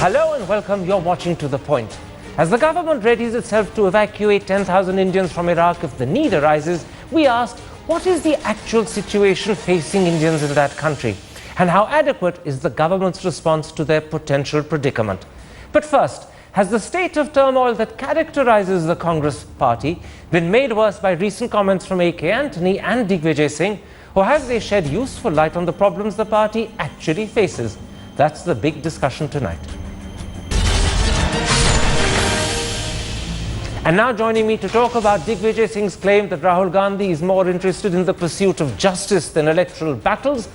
Hello and welcome. You're watching To The Point. As the government readies itself to evacuate 10,000 Indians from Iraq if the need arises, we asked, what is the actual situation facing Indians in that country? And how adequate is the government's response to their potential predicament? But first, has the state of turmoil that characterizes the Congress party been made worse by recent comments from A.K. Antony and Digvijaya Singh, or have they shed useful light on the problems the party actually faces? That's the big discussion tonight. And now joining me to talk about Digvijaya Singh's claim that Rahul Gandhi is more interested in the pursuit of justice than electoral battles,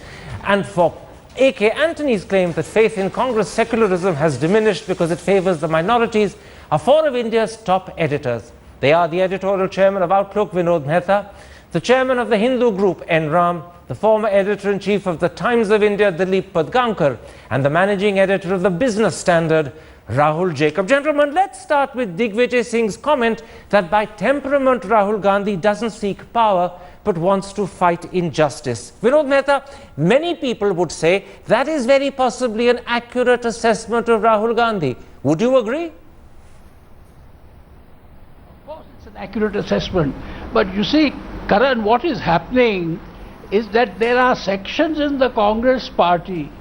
and for A.K. Antony's claim that faith in Congress secularism has diminished because it favours the minorities, are four of India's top editors. They are the editorial chairman of Outlook, Vinod Mehta, the chairman of the Hindu group, N. Ram, the former editor-in-chief of the Times of India, Dilip Padgankar, and the managing editor of the Business Standard, Rahul Jacob. Gentlemen, let's start with Digvijaya Singh's comment that by temperament Rahul Gandhi doesn't seek power but wants to fight injustice. Vinod Mehta, many people would say that is very possibly an accurate assessment of Rahul Gandhi. Would you agree? Of course it's an accurate assessment. But you see, Karan, what is happening is that there are sections in the Congress party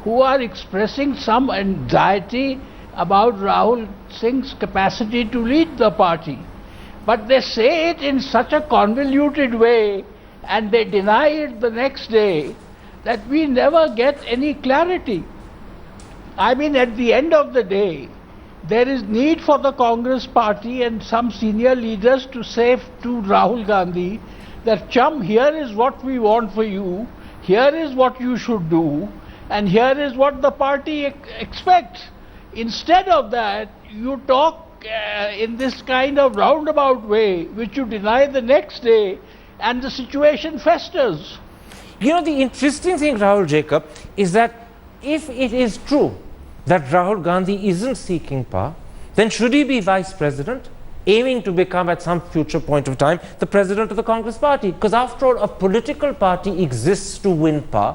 who are expressing some anxiety about Rahul Singh's capacity to lead the party. But they say it in such a convoluted way and they deny it the next day that we never get any clarity. I mean, at the end of the day, there is need for the Congress party and some senior leaders to say to Rahul Gandhi that, chum, here is what we want for you, here is what you should do, and here is what the party expects. Instead of that, you talk in this kind of roundabout way, which you deny the next day, and the situation festers. You know, the interesting thing, Rahul Jacob, is that if it is true that Rahul Gandhi isn't seeking power, then should he be vice president, aiming to become at some future point of time the president of the Congress party? Because after all, a political party exists to win power.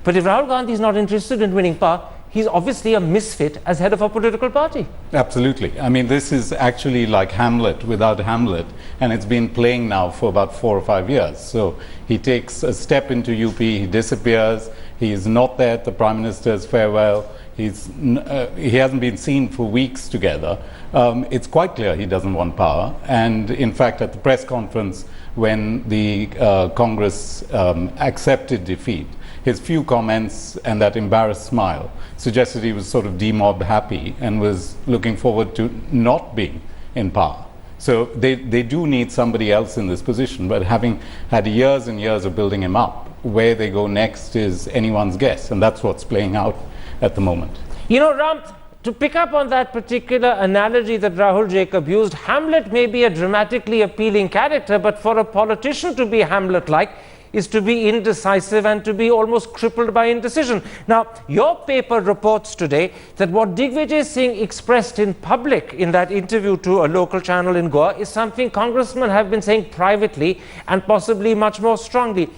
But if Rahul Gandhi is not interested in winning power, he's obviously a misfit as head of a political party. Absolutely. I mean, this is actually like Hamlet without Hamlet, and it's been playing now for about 4 or 5 years. So he takes a step into UP, he disappears, he is not there at the Prime Minister's farewell, he hasn't been seen for weeks together. It's quite clear he doesn't want power, and in fact at the press conference when the Congress accepted defeat, his few comments and that embarrassed smile suggested he was sort of demob happy and was looking forward to not being in power. So they do need somebody else in this position, but having had years and years of building him up, where they go next is anyone's guess, and that's what's playing out at the moment. You know, Ram, to pick up on that particular analogy that Rahul Jacob used, Hamlet may be a dramatically appealing character, but for a politician to be Hamlet-like is to be indecisive and to be almost crippled by indecision. Now, your paper reports today that what Digvijaya Singh expressed in public in that interview to a local channel in Goa is something congressmen have been saying privately and possibly much more strongly.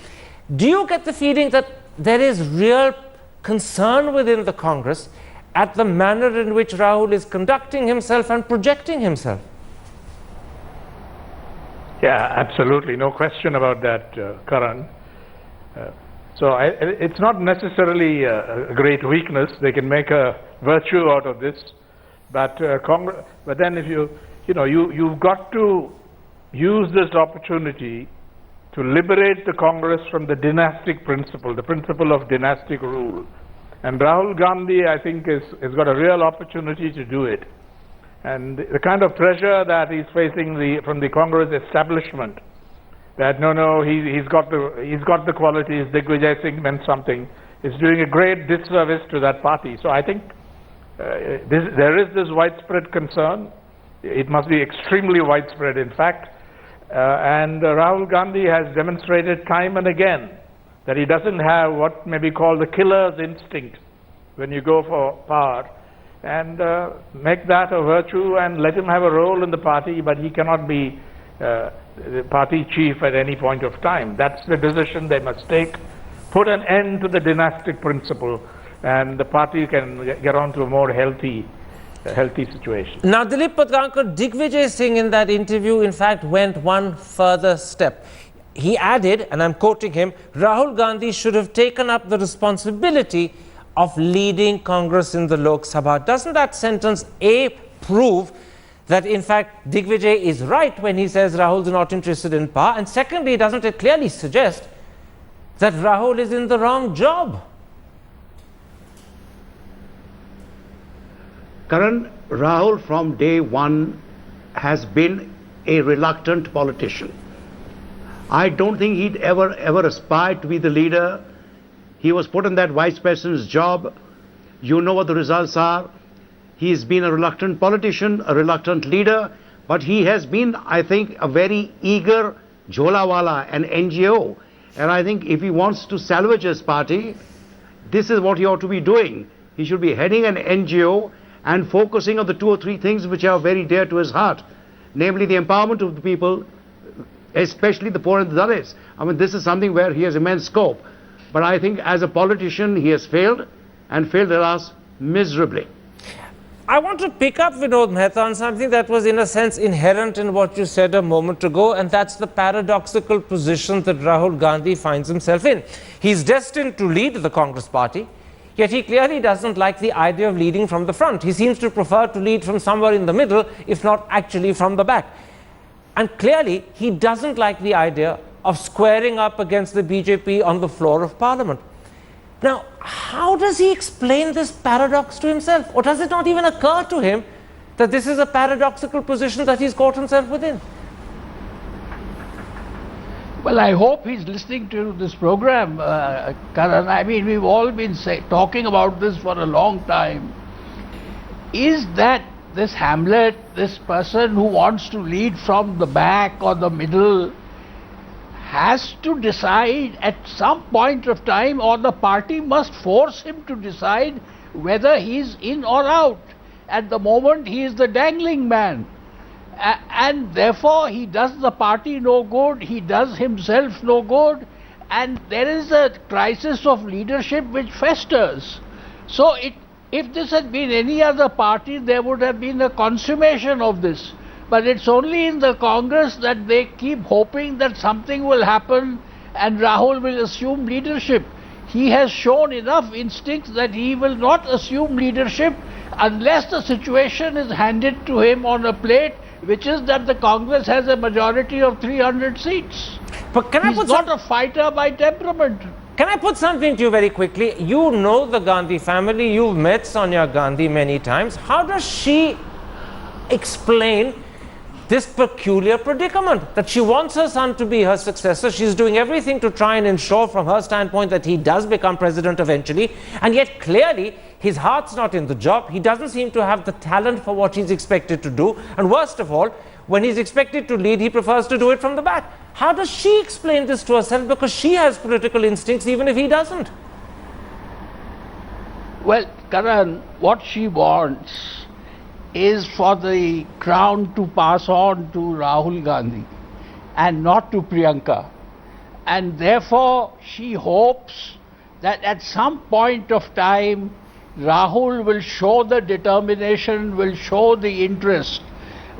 Do you get the feeling that there is real concern within the Congress at the manner in which Rahul is conducting himself and projecting himself? Yeah, absolutely. No question about that, Karan. It's not necessarily a great weakness. They can make a virtue out of this. But then if you've got to use this opportunity to liberate the Congress from the dynastic principle, the principle of dynastic rule. And Rahul Gandhi, I think, has got a real opportunity to do it. And the kind of pressure that he's facing from the Congress establishment, that he's got the qualities, Digvijaya Singh meant something, is doing a great disservice to that party. So I think there is this widespread concern. It must be extremely widespread, in fact. And Rahul Gandhi has demonstrated time and again that he doesn't have what may be called the killer's instinct when you go for power. And make that a virtue and let him have a role in the party, but he cannot be the party chief at any point of time. That's the decision they must take. Put an end to the dynastic principle and the party can get on to a more healthy situation. Now, Dilip Patgankar, Digvijaya Singh in that interview, in fact, went one further step. He added, and I'm quoting him, Rahul Gandhi should have taken up the responsibility of leading Congress in the Lok Sabha. Doesn't that sentence, A, prove that, in fact, Digvijay is right when he says Rahul's not interested in power? And secondly, doesn't it clearly suggest that Rahul is in the wrong job? Karan, Rahul from day one has been a reluctant politician. I don't think he'd ever aspired to be the leader. He was put in that vice president's job. You know what the results are. He's been a reluctant politician, a reluctant leader, but he has been, I think, a very eager jholawala, an NGO. And I think if he wants to salvage his party, this is what he ought to be doing. He should be heading an NGO and focusing on the 2 or 3 things which are very dear to his heart, namely the empowerment of the people, especially the poor and the Dalits. I mean, this is something where he has immense scope. But I think as a politician, he has failed, and failed at us miserably. I want to pick up, Vinod Mehta, on something that was in a sense inherent in what you said a moment ago, and that's the paradoxical position that Rahul Gandhi finds himself in. He's destined to lead the Congress party, yet he clearly doesn't like the idea of leading from the front. He seems to prefer to lead from somewhere in the middle, if not actually from the back. And clearly, he doesn't like the idea of squaring up against the BJP on the floor of Parliament. Now, how does he explain this paradox to himself? Or does it not even occur to him that this is a paradoxical position that he's caught himself within? Well, I hope he's listening to this program, Karan. I mean, we've all been talking about this for a long time. Is that this Hamlet, this person who wants to lead from the back or the middle, has to decide at some point of time, or the party must force him to decide whether he's in or out. At the moment, he is the dangling man. And therefore, he does the party no good, he does himself no good, and there is a crisis of leadership which festers. So if this had been any other party, there would have been a consummation of this. But it's only in the Congress that they keep hoping that something will happen and Rahul will assume leadership. He has shown enough instincts that he will not assume leadership unless the situation is handed to him on a plate, which is that the Congress has a majority of 300 seats. But He's not a fighter by temperament. Can I put something to you very quickly? You know the Gandhi family, you've met Sonia Gandhi many times. How does she explain this peculiar predicament, that she wants her son to be her successor? She's doing everything to try and ensure from her standpoint that he does become president eventually, and yet clearly his heart's not in the job. He doesn't seem to have the talent for what he's expected to do, and worst of all, when he's expected to lead, he prefers to do it from the back. How does she explain this to herself? Because she has political instincts even if he doesn't. Well, Karan, what she wants is for the crown to pass on to Rahul Gandhi and not to Priyanka. And therefore, she hopes that at some point of time, Rahul will show the determination, will show the interest.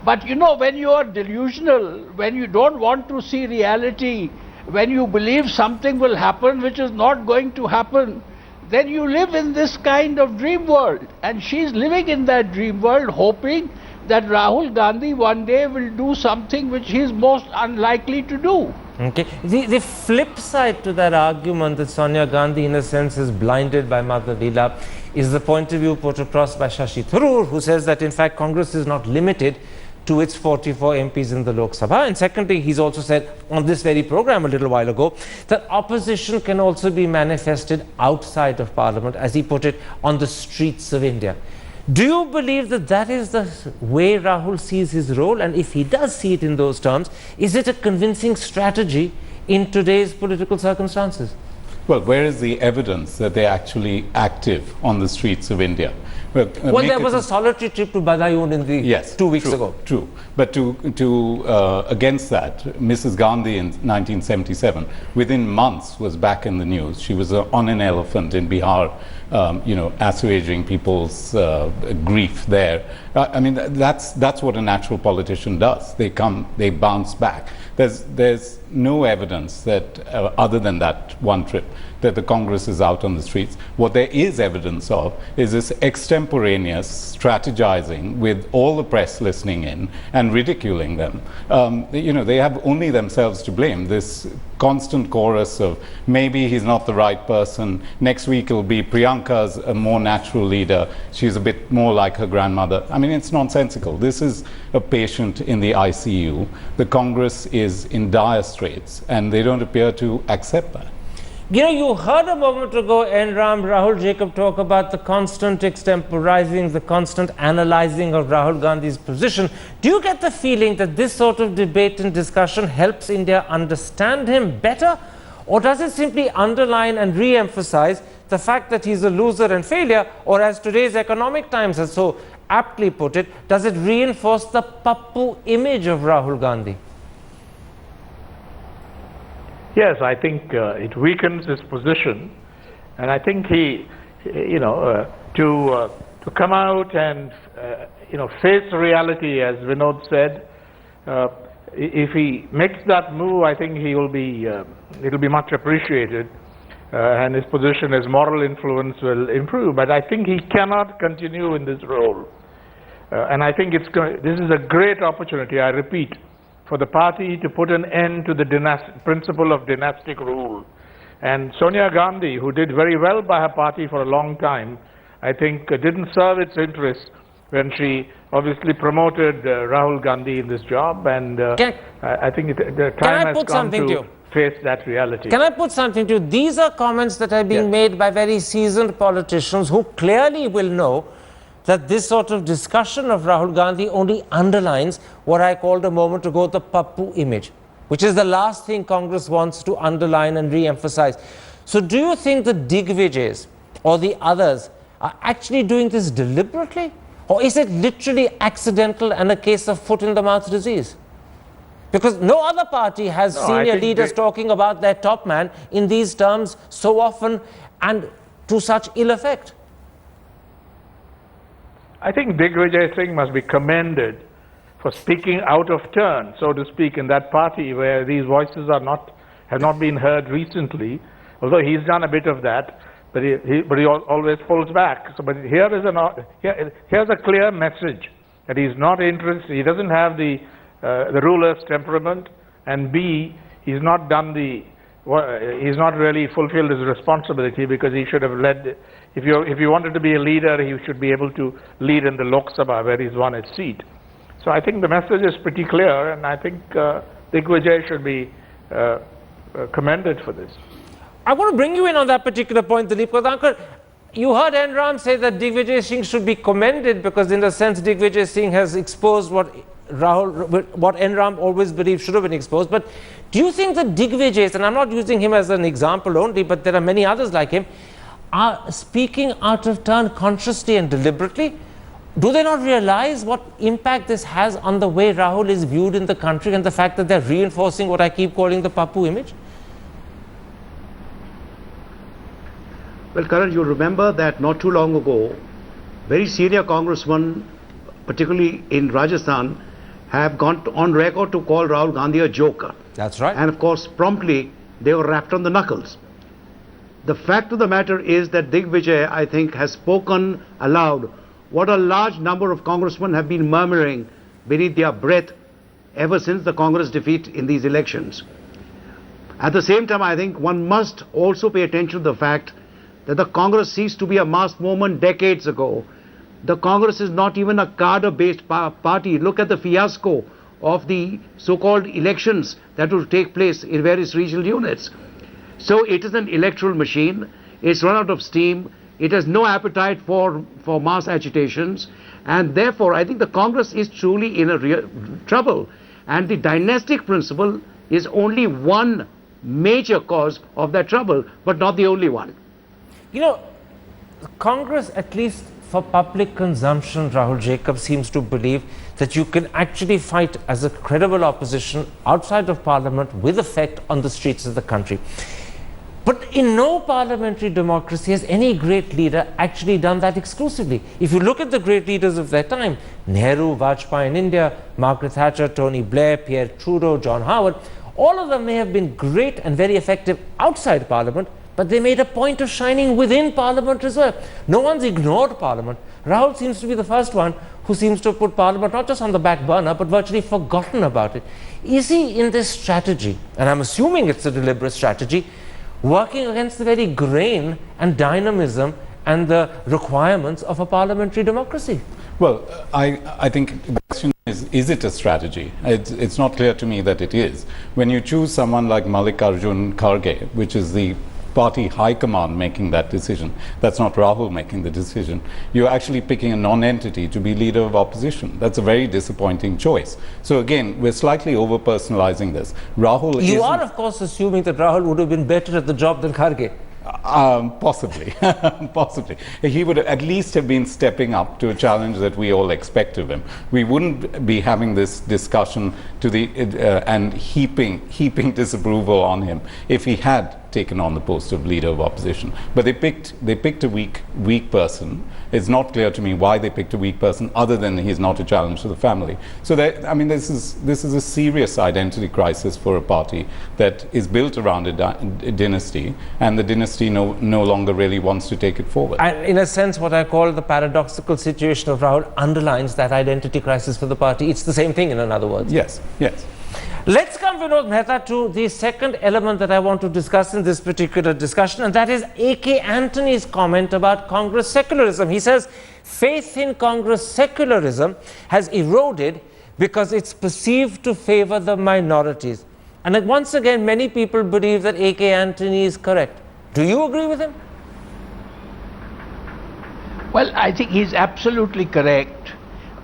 But you know, when you are delusional, when you don't want to see reality, when you believe something will happen which is not going to happen, then you live in this kind of dream world. And she's living in that dream world, hoping that Rahul Gandhi one day will do something which he is most unlikely to do. Okay. The flip side to that argument that Sonia Gandhi in a sense is blinded by Mother Leela is the point of view put across by Shashi Tharoor, who says that in fact Congress is not limited to its 44 MPs in the Lok Sabha. And secondly, he's also said on this very program a little while ago that opposition can also be manifested outside of Parliament, as he put it, on the streets of India. Do you believe that that is the way Rahul sees his role? And if he does see it in those terms, is it a convincing strategy in today's political circumstances? Well, where is the evidence that they're actually active on the streets of India? Well, there was a solitary trip to Badayun in the 2 weeks ago. True. But against that, Mrs. Gandhi in 1977, within months was back in the news. She was on an elephant in Bihar assuaging people's grief there. I mean, that's what a natural politician does. They bounce back. There's no evidence that, other than that one trip, that the Congress is out on the streets. What there is evidence of is this extemporaneous strategizing with all the press listening in and ridiculing them. They have only themselves to blame. This constant chorus of maybe he's not the right person, next week it'll be Priyanka's a more natural leader, she's a bit more like her grandmother. I mean, it's nonsensical. This is a patient in the ICU. The Congress is in dire straits, and they don't appear to accept that. You heard a moment ago Rahul Jacob talk about the constant extemporizing, the constant analyzing of Rahul Gandhi's position. Do you get the feeling that this sort of debate and discussion helps India understand him better? Or does it simply underline and re-emphasize the fact that he's a loser and failure? Or as today's Economic Times has so aptly put it, does it reinforce the Pappu image of Rahul Gandhi? Yes, I think it weakens his position, and I think to come out and face reality, as Vinod said, if he makes that move, I think it'll be much appreciated, and his position, his moral influence will improve. But I think he cannot continue in this role, and I think this is a great opportunity. I repeat, for the party to put an end to the principle of dynastic rule. And Sonia Gandhi, who did very well by her party for a long time, I think didn't serve its interests when she obviously promoted Rahul Gandhi in this job, and I think the time has come to face that reality. Can I put something to you? These are comments that are being made by very seasoned politicians who clearly will know that this sort of discussion of Rahul Gandhi only underlines what I called a moment ago the Pappu image, which is the last thing Congress wants to underline and re-emphasize. So do you think the Digvijays or the others are actually doing this deliberately? Or is it literally accidental and a case of foot-in-the-mouth disease? Because no other party has senior leaders talking about their top man in these terms so often and to such ill effect. I think Digvijaya Singh must be commended for speaking out of turn, so to speak, in that party where these voices have not been heard recently. Although he's done a bit of that, but he always pulls back. So, but here's a clear message that he's not interested. He doesn't have the ruler's temperament, and B, he's not really fulfilled his responsibility, because he should have led. If you wanted to be a leader, he should be able to lead in the Lok Sabha, where he's won his seat. So I think the message is pretty clear, and I think Digvijay should be commended for this. I want to bring you in on that particular point, Dilip, because you heard Ram say that Digvijay Singh should be commended because, in a sense, Digvijay Singh has exposed what Ram always believed should have been exposed. But do you think that Digvijays, and I'm not using him as an example only, but there are many others like him, are speaking out of turn consciously and deliberately? Do they not realize what impact this has on the way Rahul is viewed in the country and the fact that they're reinforcing what I keep calling the Pappu image? Well, Karan, you remember that not too long ago, very senior congressmen, particularly in Rajasthan, have gone on record to call Rahul Gandhi a joker. That's right. And of course, promptly, they were rapped on the knuckles. The fact of the matter is that Digvijay, I think, has spoken aloud what a large number of congressmen have been murmuring beneath their breath ever since the Congress defeat in these elections. At the same time, I think one must also pay attention to the fact that the Congress ceased to be a mass movement decades ago. The Congress is not even a cadre-based party. Look at the fiasco of the so-called elections that will take place in various regional units. So it is an electoral machine. It's run out of steam. It has no appetite for mass agitations. And therefore, I think the Congress is truly in a real trouble. And the dynastic principle is only one major cause of that trouble, but not the only one. You know, Congress, at least for public consumption, Rahul Jacob seems to believe that you can actually fight as a credible opposition outside of Parliament with effect on the streets of the country. But in no parliamentary democracy has any great leader actually done that exclusively. If you look at the great leaders of their time, Nehru, Vajpayee in India, Margaret Thatcher, Tony Blair, Pierre Trudeau, John Howard, all of them may have been great and very effective outside Parliament, but they made a point of shining within Parliament as well. No one's ignored Parliament. Rahul seems to be the first one who seems to have put Parliament not just on the back burner, but virtually forgotten about it. Is he in this strategy, and I'm assuming it's a deliberate strategy, working against the very grain and dynamism and the requirements of a parliamentary democracy? Well, I think the question is it a strategy? It's not clear to me that it is. When you choose someone like Mallikarjun Kharge, which is the party high command making that decision, that's not Rahul making the decision, you're actually picking a non-entity to be leader of opposition. That's a very disappointing choice. So again, we're slightly over-personalizing this. Rahul You are, of course, assuming that Rahul would have been better at the job than Kharge. Possibly. Possibly. He would at least have been stepping up to a challenge that we all expect of him. We wouldn't be having this discussion to the and heaping disapproval on him if he had taken on the post of leader of opposition. But they picked a weak person. It's not clear to me why they picked a weak person, other than he's not a challenge to the family. So I mean, this is a serious identity crisis for a party that is built around a dynasty, and the dynasty no longer really wants to take it forward. And in a sense, what I call the paradoxical situation of Rahul underlines that identity crisis for the party. It's the same thing, in other words. Yes, yes. Let's come, Vinod Mehta, to the second element that I want to discuss in this particular discussion, and that is A.K. Antony's comment about Congress secularism. He says, faith in Congress secularism has eroded because it's perceived to favor the minorities. And once again, many people believe that A.K. Antony is correct. Do you agree with him? Well, I think he's absolutely correct.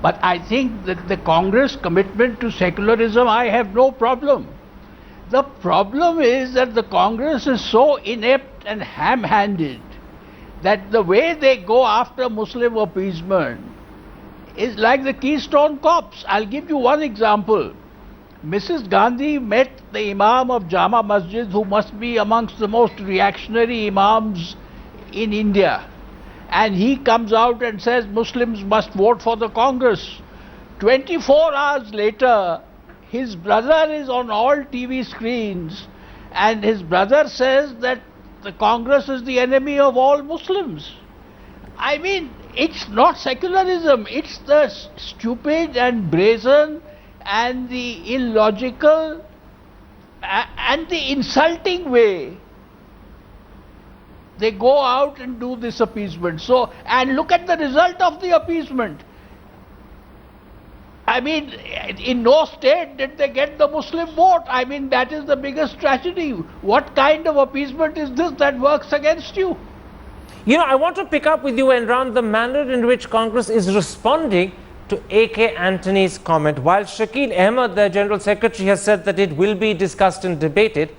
But I think that the Congress commitment to secularism, I have no problem. The problem is that the Congress is so inept and ham-handed that the way they go after Muslim appeasement is like the Keystone Cops. I'll give you one example. Mrs. Gandhi met the Imam of Jama Masjid, who must be amongst the most reactionary Imams in India. And he comes out and says Muslims must vote for the Congress. 24 hours later, his brother is on all TV screens, and his brother says that the Congress is the enemy of all Muslims. I mean, it's not secularism, it's the stupid and brazen and the illogical and the insulting way they go out and do this appeasement. So, and look at the result of the appeasement. I mean, in no state did they get the Muslim vote. I mean, that is the biggest tragedy. What kind of appeasement is this that works against you? You know, I want to pick up with you, Enran, the manner in which Congress is responding to A.K. Antony's comment. While Shakil Ahmed, their General Secretary, has said that it will be discussed and debated,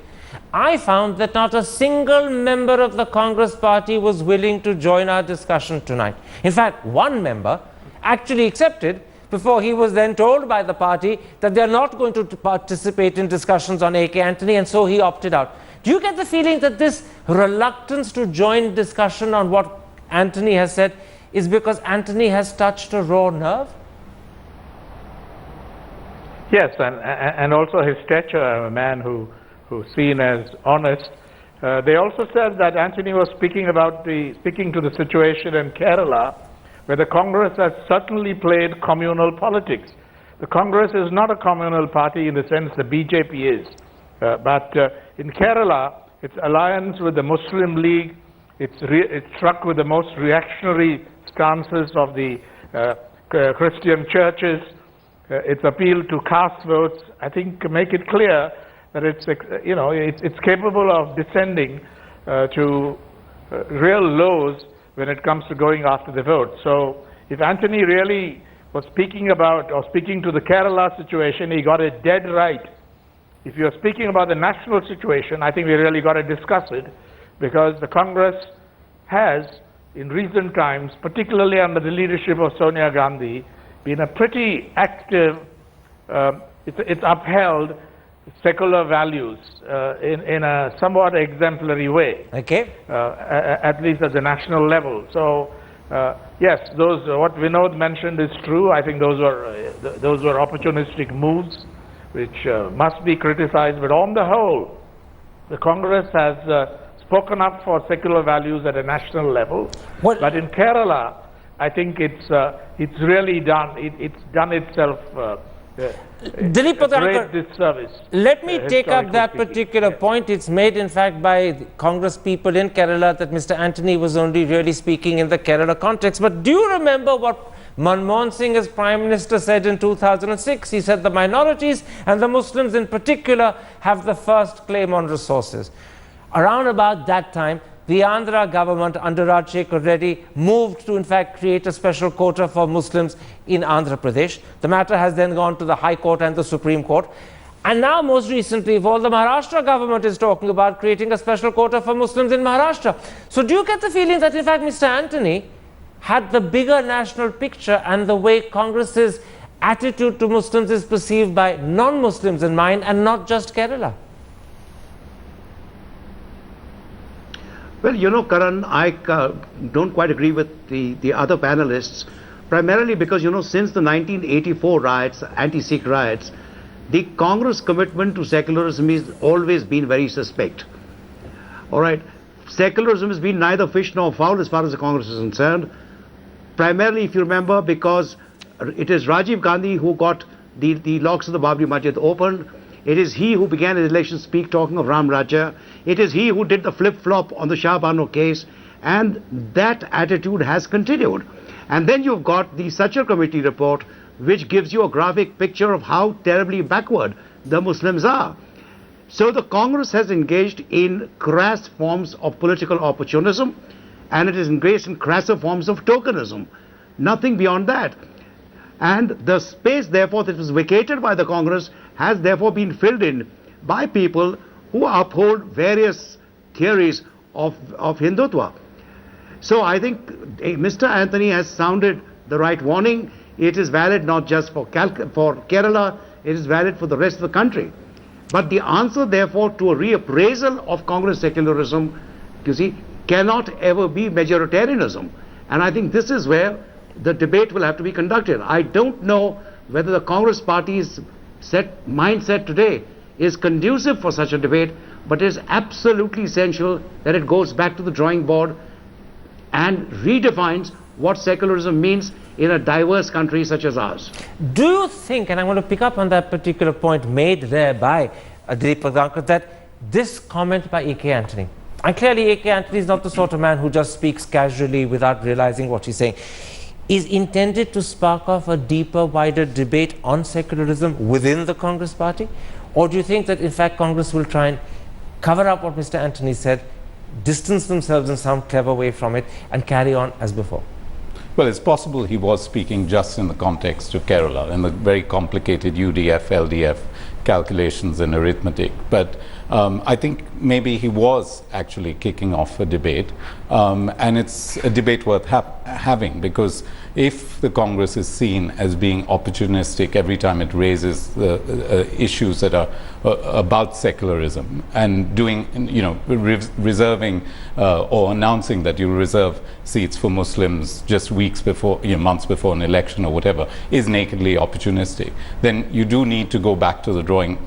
I found that not a single member of the Congress party was willing to join our discussion tonight. In fact, one member actually accepted before he was then told by the party that they are not going to participate in discussions on A.K. Antony, and so he opted out. Do you get the feeling that this reluctance to join discussion on what Antony has said is because Antony has touched a raw nerve? Yes, and also his stature, a man who's seen as honest. They also said that Antony was speaking to the situation in Kerala, where the Congress has certainly played communal politics. The Congress is not a communal party in the sense the BJP is, but in Kerala, its alliance with the Muslim League, it's struck with the most reactionary stances of the Christian churches. Its appeal to caste votes, I think, make it clear that it's capable of descending to real lows when it comes to going after the vote. So if Antony really was speaking about or speaking to the Kerala situation, he got it dead right. If you're speaking about the national situation, I think we really got to discuss it, because the Congress has, in recent times, particularly under the leadership of Sonia Gandhi, been a pretty active, it's upheld secular values in a somewhat exemplary way. Okay. At least at the national level. So, yes, those what Vinod mentioned is true. I think those were opportunistic moves, which must be criticized. But on the whole, the Congress has spoken up for secular values at a national level. What? But in Kerala, I think it's really done. It's done itself. Dilip a great Pradhankar, disservice. let me take up that historically speaking. particular point. It's made, in fact, by the Congress people in Kerala that Mr. Antony was only really speaking in the Kerala context. But do you remember what Manmohan Singh as Prime Minister said in 2006? He said the minorities and the Muslims in particular have the first claim on resources. Around about that time, the Andhra government under Rajshekhar Reddy moved to in fact create a special quota for Muslims in Andhra Pradesh. The matter has then gone to the High Court and the Supreme Court. And now most recently, all the Maharashtra government is talking about creating a special quota for Muslims in Maharashtra. So do you get the feeling that in fact Mr. Antony had the bigger national picture and the way Congress's attitude to Muslims is perceived by non-Muslims in mind and not just Kerala? Well, you know, Karan, I don't quite agree with the other panelists, primarily because, you know, since the 1984 riots, anti-Sikh riots, the Congress commitment to secularism has always been very suspect. All right. Secularism has been neither fish nor fowl as far as the Congress is concerned. Primarily, if you remember, because it is Rajiv Gandhi who got the locks of the Babri Masjid opened. It is he who began his election speak talking of Ram Rajya. It is he who did the flip-flop on the Shah Bano case. And that attitude has continued. And then you've got the Sachar Committee report, which gives you a graphic picture of how terribly backward the Muslims are. So the Congress has engaged in crass forms of political opportunism, and it is engaged in crasser forms of tokenism. Nothing beyond that. And the space, therefore, that was vacated by the Congress has therefore been filled in by people who uphold various theories of Hindutva. So I think Mr. Antony has sounded the right warning. It is valid not just for Kerala, it is valid for the rest of the country. But the answer, therefore, to a reappraisal of Congress secularism, you see, cannot ever be majoritarianism. And I think this is where the debate will have to be conducted. I don't know whether the Congress party's mindset today is conducive for such a debate, but it is absolutely essential that it goes back to the drawing board and redefines what secularism means in a diverse country such as ours. Do you think, and I want to pick up on that particular point made there by Dilip Pradhankar, that this comment by A.K. Antony, and clearly A.K. Antony is not the sort of man who just speaks casually without realizing what he's saying, is intended to spark off a deeper, wider debate on secularism within the Congress party? Or do you think that in fact Congress will try and cover up what Mr. Antony said, distance themselves in some clever way from it, and carry on as before? Well, it's possible he was speaking just in the context of Kerala and the very complicated UDF, LDF calculations and arithmetic. But I think maybe he was actually kicking off a debate, and it's a debate worth having, because if the Congress is seen as being opportunistic every time it raises the issues that are about secularism and doing, you know, reserving or announcing that you reserve seats for Muslims just weeks before, you know, months before an election or whatever, is nakedly opportunistic, then you do need to go back to the drawing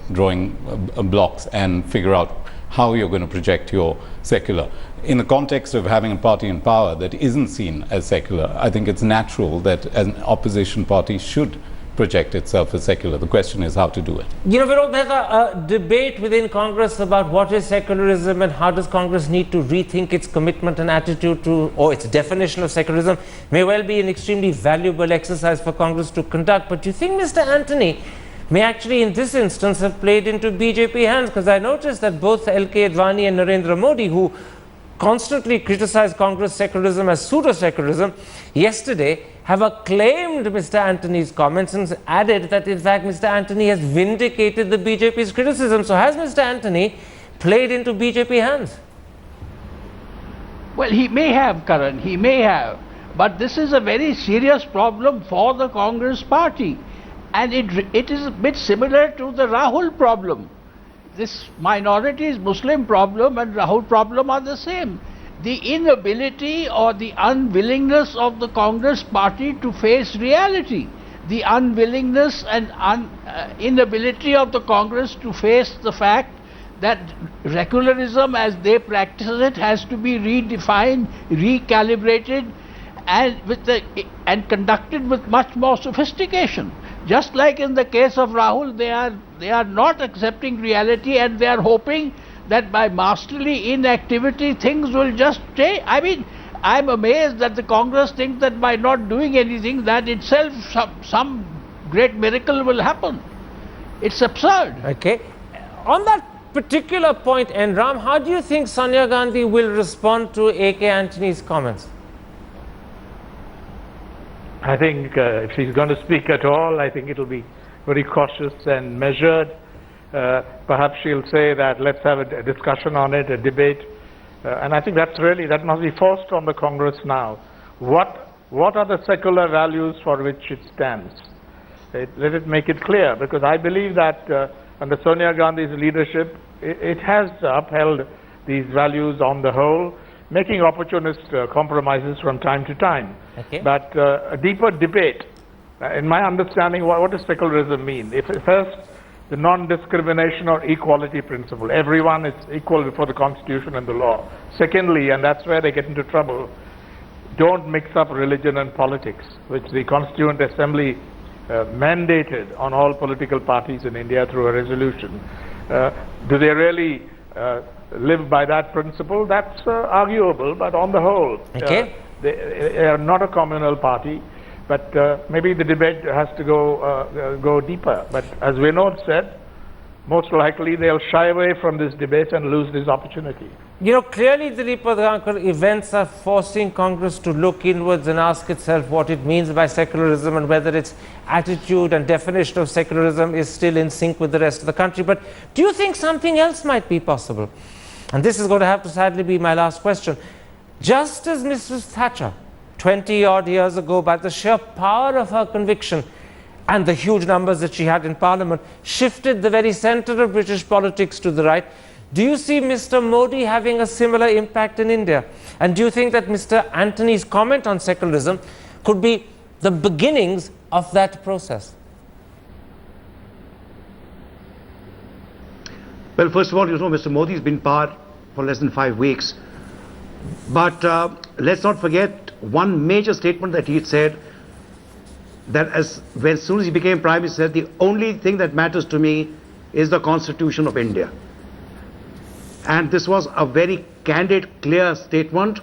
blocks and figure out how you're going to project your secular. In the context of having a party in power that isn't seen as secular, I think it's natural that an opposition party should project itself as secular. The question is how to do it. You know, Vinod, there's a debate within Congress about what is secularism and how does Congress need to rethink its commitment and attitude to, or its definition of secularism. May well be an extremely valuable exercise for Congress to conduct. But do you think Mr. Antony may actually in this instance have played into BJP hands? Because I noticed that both L.K. Advani and Narendra Modi, who constantly criticize Congress secularism as pseudo-secularism, yesterday have acclaimed Mr. Antony's comments and added that in fact Mr. Antony has vindicated the BJP's criticism. So has Mr. Antony played into BJP hands? Well, he may have, Karan, he may have. But this is a very serious problem for the Congress party. And it is a bit similar to the Rahul problem. this minorities Muslim problem and Rahul problem are the same. The inability or the unwillingness of the Congress party to face reality. The unwillingness and inability of the Congress to face the fact that secularism as they practice it has to be redefined, recalibrated, and conducted with much more sophistication. Just like in the case of Rahul, they are not accepting reality, and they are hoping that by masterly inactivity things will just stay. I mean, I'm amazed that the Congress thinks that by not doing anything, that itself some great miracle will happen. It's absurd. Okay. On that particular point, Ram, how do you think Sonia Gandhi will respond to A.K. Antony's comments? I think if she's going to speak at all, I think it'll be very cautious and measured. Perhaps she'll say that let's have a discussion on it, a debate. And I think that must be forced on the Congress now. What are the secular values for which it stands? Let it make it clear, because I believe that under Sonia Gandhi's leadership, it has upheld these values on the whole, making opportunist compromises from time to time. Okay. But a deeper debate, in my understanding, what does secularism mean? First, the non-discrimination or equality principle. Everyone is equal before the Constitution and the law. Secondly, and that's where they get into trouble, don't mix up religion and politics, which the Constituent Assembly mandated on all political parties in India through a resolution. Do they really live by that principle? That's arguable, but on the whole, okay. They are not a communal party. But maybe the debate has to go deeper. But as Vinod said, most likely they'll shy away from this debate and lose this opportunity. You know, clearly, Dilip Padgankar, events are forcing Congress to look inwards and ask itself what it means by secularism and whether its attitude and definition of secularism is still in sync with the rest of the country. But do you think something else might be possible? And this is going to have to sadly be my last question. Just as Mrs. Thatcher 20-odd years ago, by the sheer power of her conviction and the huge numbers that she had in Parliament, shifted the very centre of British politics to the right, do you see Mr. Modi having a similar impact in India? And do you think that Mr. Antony's comment on secularism could be the beginnings of that process? Well, first of all, you know, Mr. Modi has been in power for less than 5 weeks. But let's not forget one major statement that he had said, that as soon as he became Prime Minister, the only thing that matters to me is the Constitution of India. And this was a very candid, clear statement.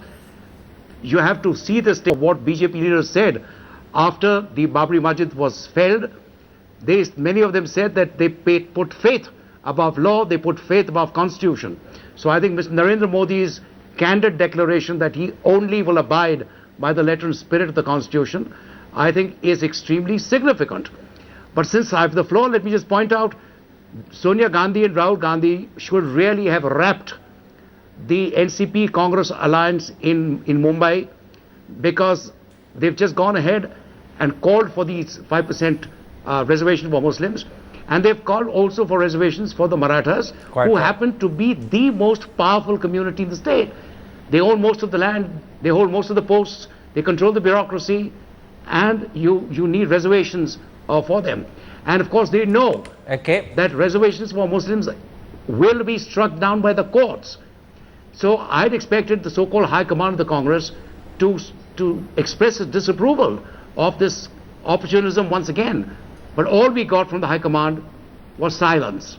You have to see the state of what BJP leaders said after the Babri Masjid was felled. Many of them said that they put faith above law, they put faith above Constitution. So I think Mr. Narendra Modi's candid declaration that he only will abide by the letter and spirit of the Constitution, I think is extremely significant. But since I have the floor, let me just point out, Sonia Gandhi and Rahul Gandhi should really have wrapped the NCP Congress alliance in Mumbai, because they've just gone ahead and called for these 5% reservation for Muslims, and they've called also for reservations for the Marathas, who happen to be the most powerful community in the state. They own most of the land, they hold most of the posts, they control the bureaucracy, and you need reservations for them. And of course they know that reservations for Muslims will be struck down by the courts. So I'd expected the so-called High Command of the Congress to express its disapproval of this opportunism once again. But all we got from the High Command was silence.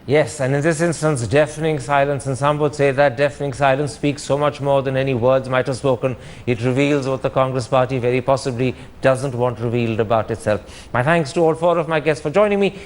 Yes, and in this instance, deafening silence, and some would say that deafening silence speaks so much more than any words might have spoken. It reveals what the Congress party very possibly doesn't want revealed about itself. My thanks to all four of my guests for joining me.